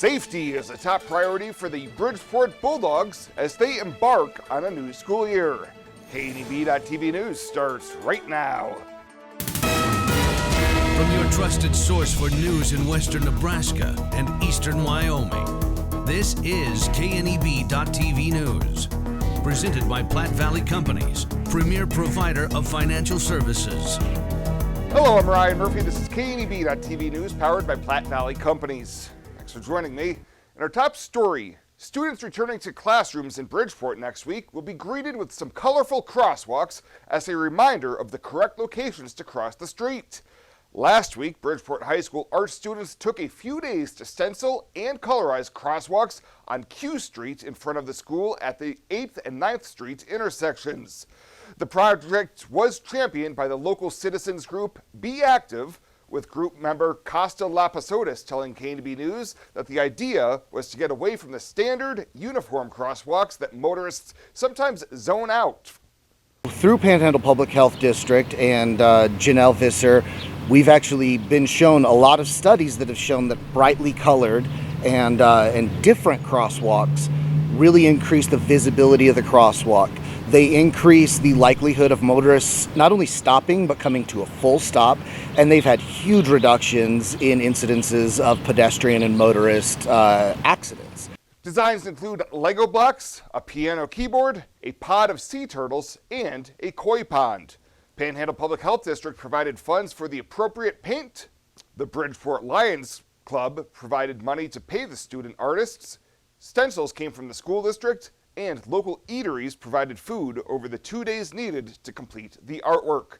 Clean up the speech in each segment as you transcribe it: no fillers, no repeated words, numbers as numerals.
Safety is a top priority for the Bridgeport Bulldogs as they embark on a new school year. KNEB.TV News starts right now. From your trusted source for news in western Nebraska and eastern Wyoming, this is KNEB.TV News. Presented by Platte Valley Companies, premier provider of financial services. Hello, I'm Ryan Murphy. This is KNEB.TV News powered by Platte Valley Companies. Thanks for joining me. In our top story, students returning to classrooms in Bridgeport next week will be greeted with some colorful crosswalks as a reminder of the correct locations to cross the street. Last week, Bridgeport High School art students took a few days to stencil and colorize crosswalks on Q Street in front of the school at the 8th and 9th Street intersections. The project was championed by the local citizens group Be Active, with group member Costa Lapasotis telling KNB News that the idea was to get away from the standard uniform crosswalks that motorists sometimes zone out. Through Panhandle Public Health District and Janelle Visser, we've actually been shown a lot of studies that have shown that brightly colored and different crosswalks really increase the visibility of the crosswalk. They increase the likelihood of motorists not only stopping, but coming to a full stop. And they've had huge reductions in incidences of pedestrian and motorist accidents. Designs include Lego blocks, a piano keyboard, a pod of sea turtles, and a koi pond. Panhandle Public Health District provided funds for the appropriate paint. The Bridgeport Lions Club provided money to pay the student artists. Stencils came from the school district, and local eateries provided food over the 2 days needed to complete the artwork.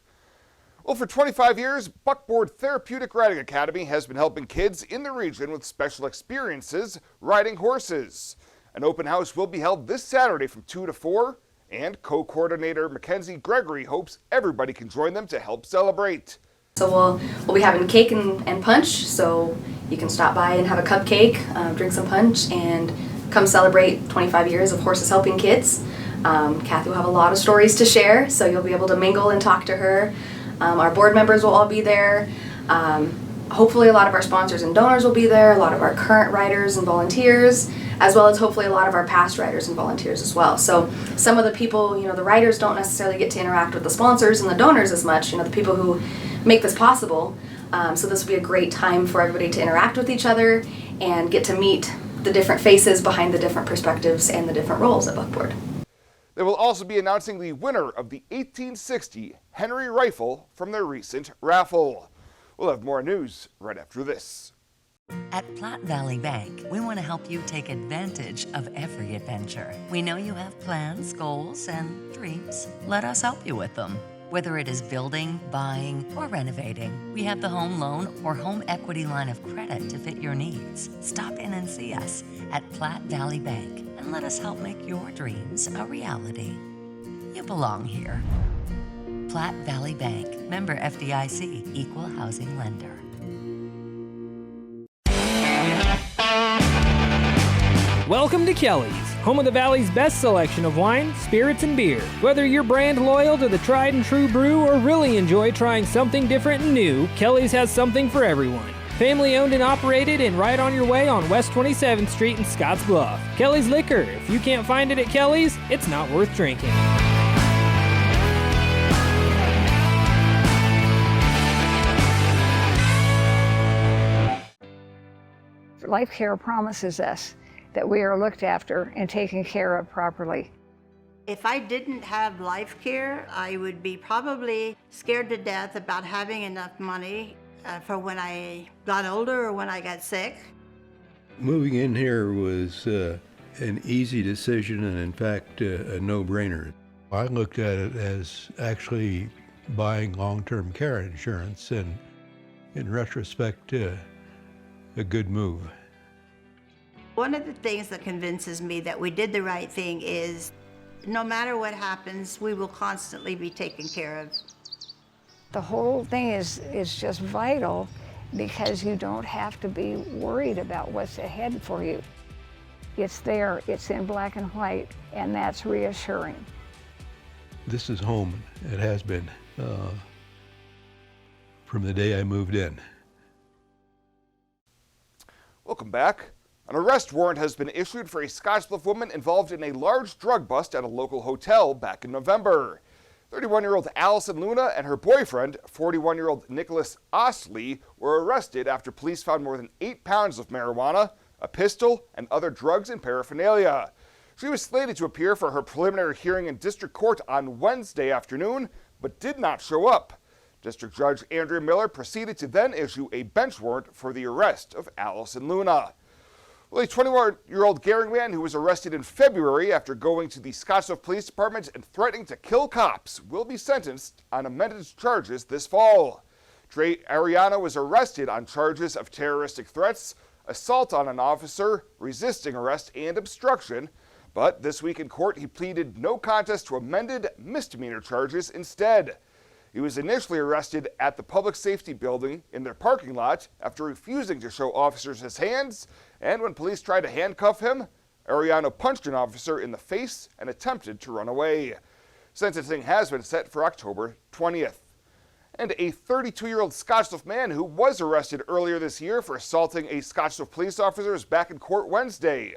Well, for 25 years, Buckboard Therapeutic Riding Academy has been helping kids in the region with special experiences riding horses. An open house will be held this Saturday from 2 to 4, and co-coordinator Mackenzie Gregory hopes everybody can join them to help celebrate. So we'll be having cake and punch, so you can stop by and have a cupcake, drink some punch, and come celebrate 25 years of Horses Helping Kids. Kathy will have a lot of stories to share, so you'll be able to mingle and talk to her. Our board members will all be there. Hopefully a lot of our sponsors and donors will be there, a lot of our current riders and volunteers, as well as hopefully a lot of our past riders and volunteers as well. So some of the people, the riders don't necessarily get to interact with the sponsors and the donors as much, the people who make this possible. So this will be a great time for everybody to interact with each other and get to meet the different faces behind the different perspectives and the different roles at Buckboard. They will also be announcing the winner of the 1860 Henry rifle from their recent raffle. We'll have more news right after this. At Platte Valley Bank, we want to help you take advantage of every adventure. We know you have plans, goals, and dreams. Let us help you with them. Whether it is building, buying, or renovating, we have the home loan or home equity line of credit to fit your needs. Stop in and see us at Platte Valley Bank and let us help make your dreams a reality. You belong here. Platte Valley Bank, member FDIC, equal housing lender. Welcome to Kelly's, home of the Valley's best selection of wine, spirits, and beer. Whether you're brand loyal to the tried and true brew or really enjoy trying something different and new, Kelly's has something for everyone. Family owned and operated and right on your way on West 27th Street in Scotts Bluff. Kelly's Liquor. If you can't find it at Kelly's, it's not worth drinking. Life Care promises us that we are looked after and taken care of properly. If I didn't have Life Care, I would be probably scared to death about having enough money for when I got older or when I got sick. Moving in here was an easy decision and in fact a no-brainer. I looked at it as actually buying long-term care insurance and in retrospect a good move. One of the things that convinces me that we did the right thing is no matter what happens, we will constantly be taken care of. The whole thing is just vital because you don't have to be worried about what's ahead for you. It's there, it's in black and white, and that's reassuring. This is home. It has been from the day I moved in. Welcome back. An arrest warrant has been issued for a Scottsbluff woman involved in a large drug bust at a local hotel back in November. 31-year-old Allison Luna and her boyfriend, 41-year-old Nicholas Osley, were arrested after police found more than 8 pounds of marijuana, a pistol, and other drugs and paraphernalia. She was slated to appear for her preliminary hearing in district court on Wednesday afternoon, but did not show up. District Judge Andrea Miller proceeded to then issue a bench warrant for the arrest of Allison Luna. Well, a 21-year-old Gehring man who was arrested in February after going to the Scottsbluff Police Department and threatening to kill cops will be sentenced on amended charges this fall. Trey Ariano was arrested on charges of terroristic threats, assault on an officer, resisting arrest, and obstruction. But this week in court, he pleaded no contest to amended misdemeanor charges instead. He was initially arrested at the Public Safety Building in their parking lot after refusing to show officers his hands, and when police tried to handcuff him, Ariano punched an officer in the face and attempted to run away. Sentencing has been set for October 20th. And a 32-year-old Scottsbluff man who was arrested earlier this year for assaulting a Scottsbluff police officer is back in court Wednesday.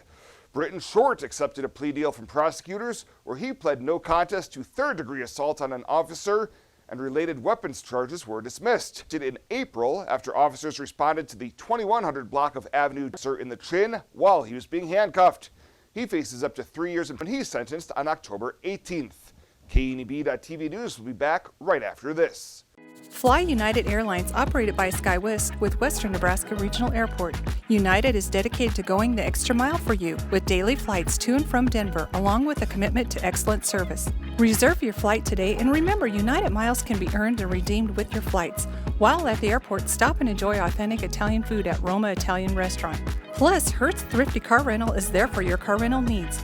Britton Short accepted a plea deal from prosecutors where he pled no contest to third-degree assault on an officer, and related weapons charges were dismissed. In April, after officers responded to the 2100 block of Avenue in the chin while he was being handcuffed. He faces up to 3 years and he's sentenced on October 18th. KNEB.TV News will be back right after this. Fly United Airlines, operated by SkyWest with Western Nebraska Regional Airport. United is dedicated to going the extra mile for you with daily flights to and from Denver, along with a commitment to excellent service. Reserve your flight today, and remember, United miles can be earned and redeemed with your flights. While at the airport, stop and enjoy authentic Italian food at Roma Italian Restaurant. Plus, Hertz Thrifty Car Rental is there for your car rental needs.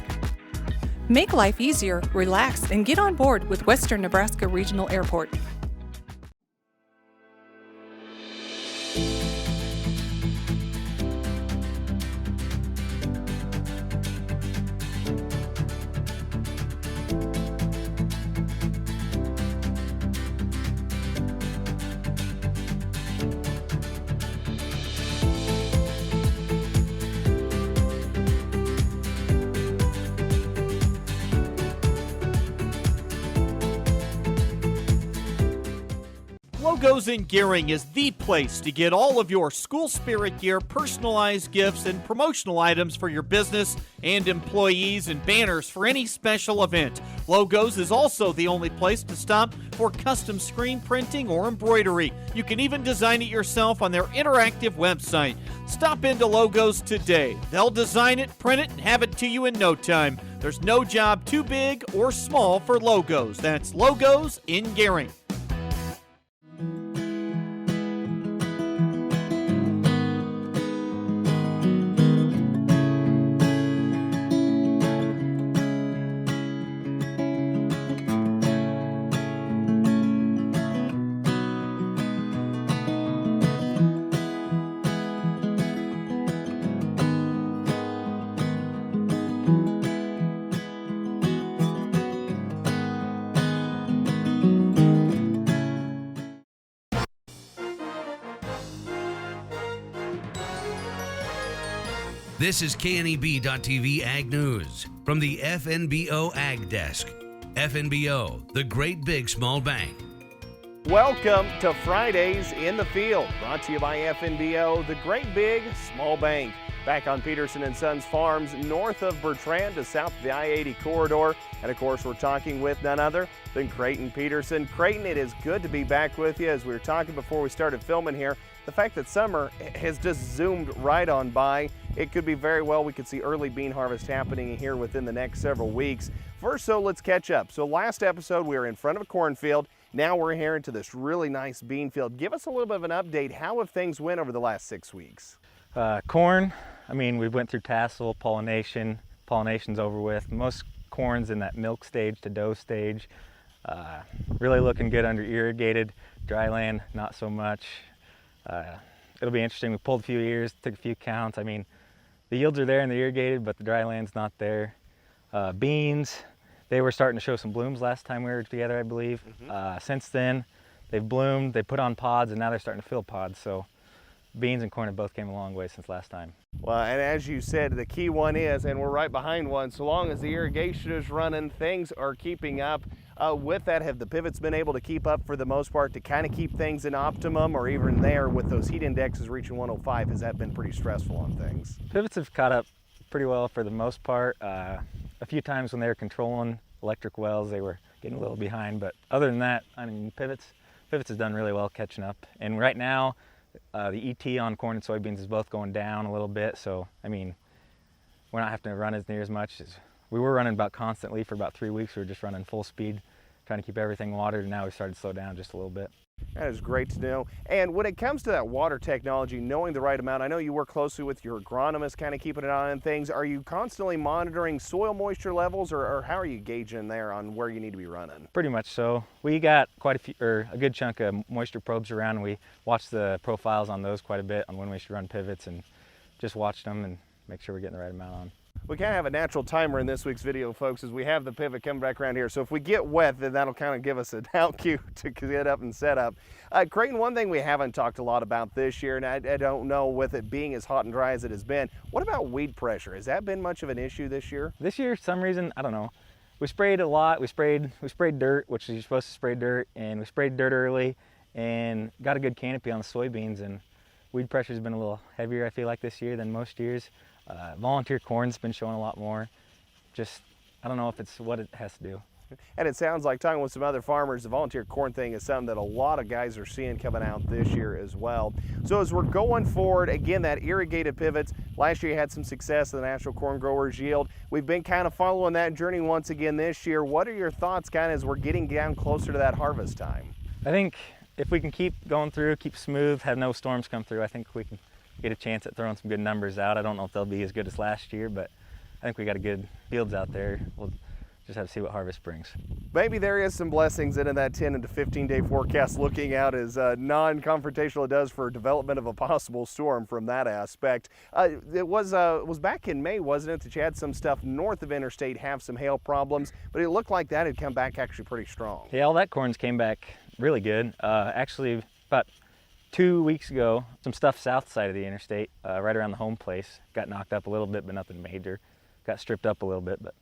Make life easier, relax, and get on board with Western Nebraska Regional Airport. Logos in Gehring is the place to get all of your school spirit gear, personalized gifts, and promotional items for your business and employees, and banners for any special event. Logos is also the only place to stop for custom screen printing or embroidery. You can even design it yourself on their interactive website. Stop into Logos today. They'll design it, print it, and have it to you in no time. There's no job too big or small for Logos. That's Logos in Gehring. This is KNEB.TV Ag News from the FNBO Ag Desk. FNBO, the great big small bank. Welcome to Fridays in the Field, brought to you by FNBO, the great big small bank. Back on Peterson & Sons Farms, north of Bertrand to south of the I-80 corridor. And of course, we're talking with none other than Creighton Peterson. Creighton, it is good to be back with you. As we were talking before we started filming here, the fact that summer has just zoomed right on by, it could be very well we could see early bean harvest happening here within the next several weeks. First, so let's catch up. So last episode, we were in front of a cornfield. Now we're here into this really nice bean field. Give us a little bit of an update. How have things went over the last 6 weeks? Corn, I mean, we went through tassel, pollination. Pollination's over with. Most corn's in that milk stage to dough stage. Really looking good under irrigated. Dry land, not so much. It'll be interesting. We pulled a few ears, took a few counts. I mean, the yields are there in the irrigated, but the dry land's not there. Beans, they were starting to show some blooms last time we were together, I believe. Since then, they've bloomed, they put on pods, and now they're starting to fill pods. So beans and corn have both came a long way since last time. Well, and as you said, the key one is, and we're right behind one, so long as the irrigation is running, things are keeping up. With that, have the pivots been able to keep up for the most part to kind of keep things in optimum, or even there with those heat indexes reaching 105, has that been pretty stressful on things? Pivots have caught up pretty well for the most part. A few times when they were controlling electric wells, they were getting a little behind, but other than that, I mean, pivots has done really well catching up. And right now, the ET on corn and soybeans is both going down a little bit, so I mean, we're not having to run as near as much as we were running about constantly for about 3 weeks. We were just running full speed, trying to keep everything watered, and now we started to slow down just a little bit. That is great to know. And when it comes to that water technology, knowing the right amount, I know you work closely with your agronomist, kind of keeping an eye on things. Are you constantly monitoring soil moisture levels, or how are you gauging there on where you need to be running? Pretty much so. We got quite a few, or a good chunk of moisture probes around, and we watch the profiles on those quite a bit on when we should run pivots, and just watch them and make sure we're getting the right amount on. We kind of have a natural timer in this week's video, folks, as we have the pivot coming back around here. So if we get wet, then that'll kind of give us an out cue to get up and set up. Creighton, one thing we haven't talked a lot about this year, and I don't know with it being as hot and dry as it has been, what about weed pressure? Has that been much of an issue this year? This year, for some reason, I don't know. We sprayed a lot. We sprayed dirt, which you're supposed to spray dirt, and we sprayed dirt early and got a good canopy on the soybeans, and weed pressure has been a little heavier, I feel like, this year than most years. Volunteer corn's been showing a lot more. Just, I don't know if it's what it has to do. And it sounds like, talking with some other farmers, the volunteer corn thing is something that a lot of guys are seeing coming out this year as well. So as we're going forward, again, that irrigated pivots, last year you had some success in the National Corn Growers Yield. We've been kind of following that journey once again this year. What are your thoughts kind of as we're getting down closer to that harvest time? I think if we can keep going through, keep smooth, have no storms come through, I think we can get a chance at throwing some good numbers out. I don't know if they'll be as good as last year, but I think we got a good fields out there. We'll just have to see what harvest brings. Maybe there is some blessings in that 10 to 15-day forecast, looking out as non-confrontational it does for development of a possible storm from that aspect. It was back in May, wasn't it, that you had some stuff north of Interstate have some hail problems, but it looked like that had come back actually pretty strong. Yeah, all that corn's came back really good. Actually, about 2 weeks ago, some stuff south side of the interstate, right around the home place, got knocked up a little bit, but nothing major. Got stripped up a little bit, but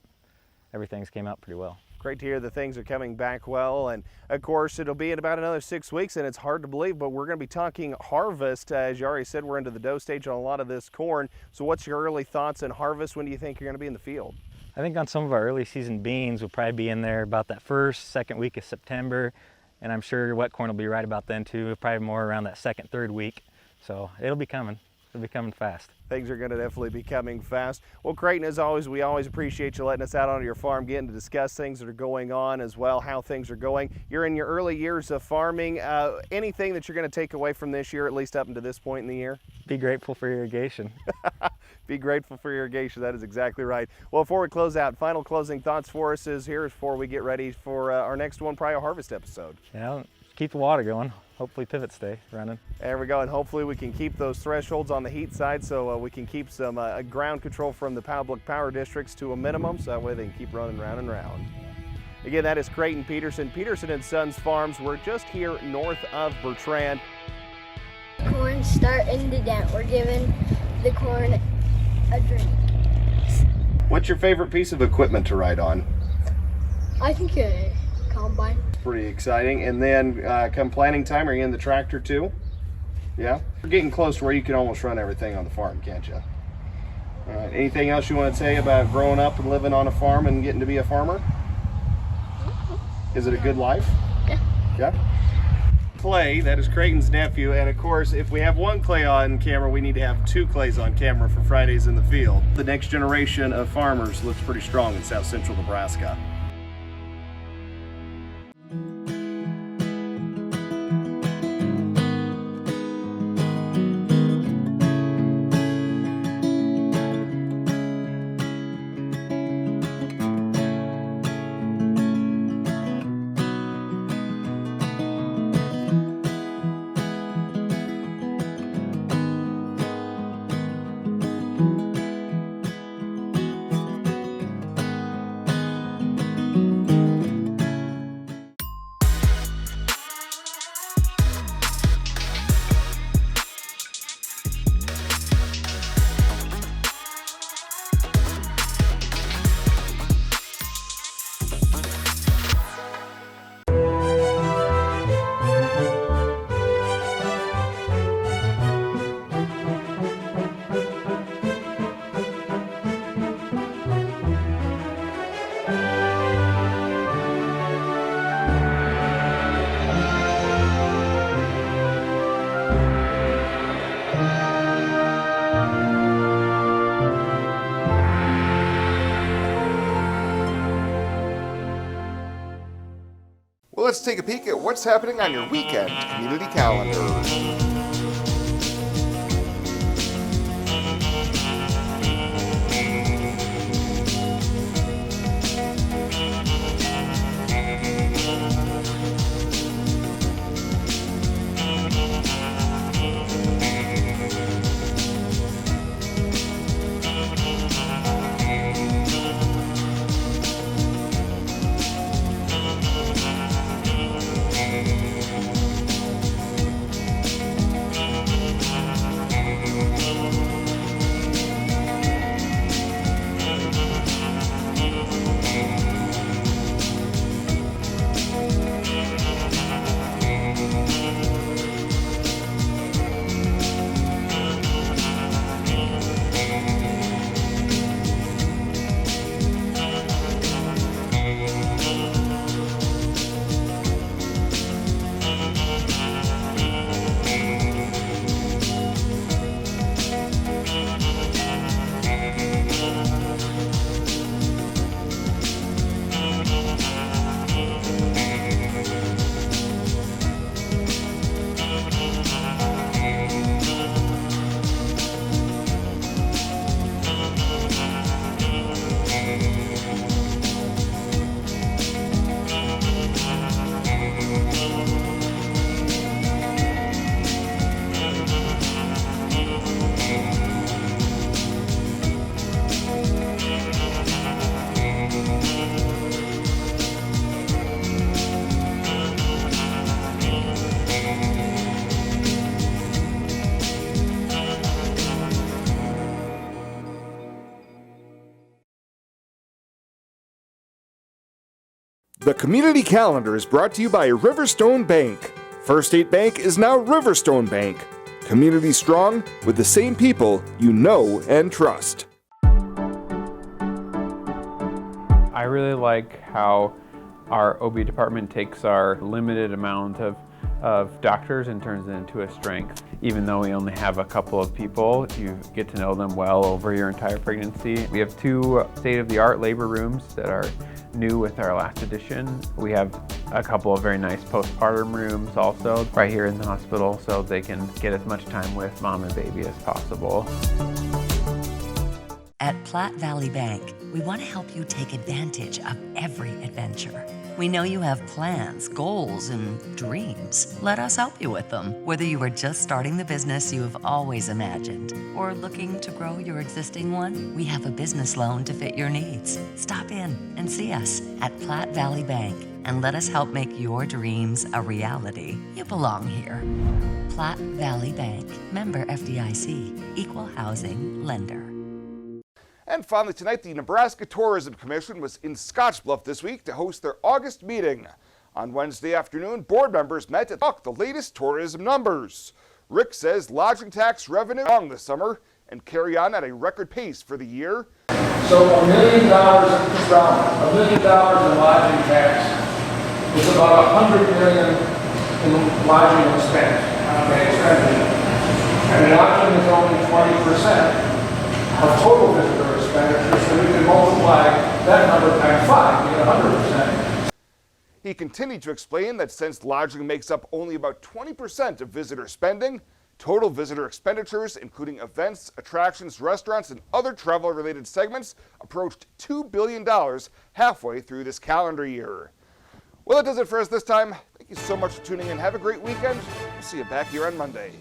everything's came out pretty well. Great to hear that things are coming back well, and of course it'll be in about another 6 weeks, and it's hard to believe, but we're going to be talking harvest. As you already said, we're into the dough stage on a lot of this corn. So what's your early thoughts on harvest? When do you think you're going to be in the field? I think on some of our early season beans, we'll probably be in there about that second week of September. And I'm sure wet corn will be right about then too, probably more around that second, third week. So it'll be coming. It'll be coming fast. Things are going to definitely be coming fast. Well, Creighton, as always, we always appreciate you letting us out onto your farm, getting to discuss things that are going on as well, how things are going. You're in your early years of farming. Anything that you're going to take away from this year, at least up until this point in the year? Be grateful for irrigation. Be grateful for irrigation. That is exactly right. Well, before we close out, final closing thoughts for us is here before we get ready for our next one, probably a harvest episode. Yeah, keep the water going. Hopefully pivots stay running. There we go, and hopefully we can keep those thresholds on the heat side so we can keep some ground control from the public power districts to a minimum, so that way they can keep running round and round. Again, that is Creighton Peterson, Peterson & Sons Farms. We're just here north of Bertrand. Corn starting to dent. We're giving the corn a drink. What's your favorite piece of equipment to ride on? I think a combine. Pretty exciting. And then come planting time, are you in the tractor too? Yeah? We're getting close to where you can almost run everything on the farm, can't you? All right. Anything else you want to say about growing up and living on a farm and getting to be a farmer? Is it a good life? Yeah. Yeah? Clay, that is Creighton's nephew, and of course, if we have one Clay on camera, we need to have two Clays on camera for Fridays in the Field. The next generation of farmers looks pretty strong in south central Nebraska. let's take a peek at what's happening on your weekend community calendar. The Community Calendar is brought to you by Riverstone Bank. First State Bank is now Riverstone Bank. Community strong with the same people you know and trust. I really like how our OB department takes our limited amount of doctors and turns it into a strength. Even though we only have a couple of people, you get to know them well over your entire pregnancy. We have 2 state-of-the-art labor rooms that are new with our last addition. We have a couple of very nice postpartum rooms also right here in the hospital, so they can get as much time with mom and baby as possible. At Platte Valley Bank, we want to help you take advantage of every adventure. We know you have plans, goals, and dreams. Let us help you with them. Whether you are just starting the business you have always imagined or looking to grow your existing one, we have a business loan to fit your needs. Stop in and see us at Platte Valley Bank and let us help make your dreams a reality. You belong here. Platte Valley Bank, member FDIC, equal housing lender. And finally tonight, the Nebraska Tourism Commission was in Scottsbluff this week to host their August meeting. On Wednesday afternoon, board members met to talk the latest tourism numbers. Rick says lodging tax revenue strong this summer and carry on at a record pace for the year. So $1 million, $1 million in lodging tax is about $100 million in lodging expense. And lodging is only 20% of total visitor expenditure, so we can multiply that number times 5 to get 100%. He continued to explain that since lodging makes up only about 20% of visitor spending, total visitor expenditures, including events, attractions, restaurants, and other travel-related segments, approached $2 billion halfway through this calendar year. Well, that does it for us this time. Thank you so much for tuning in. Have a great weekend. We'll see you back here on Monday.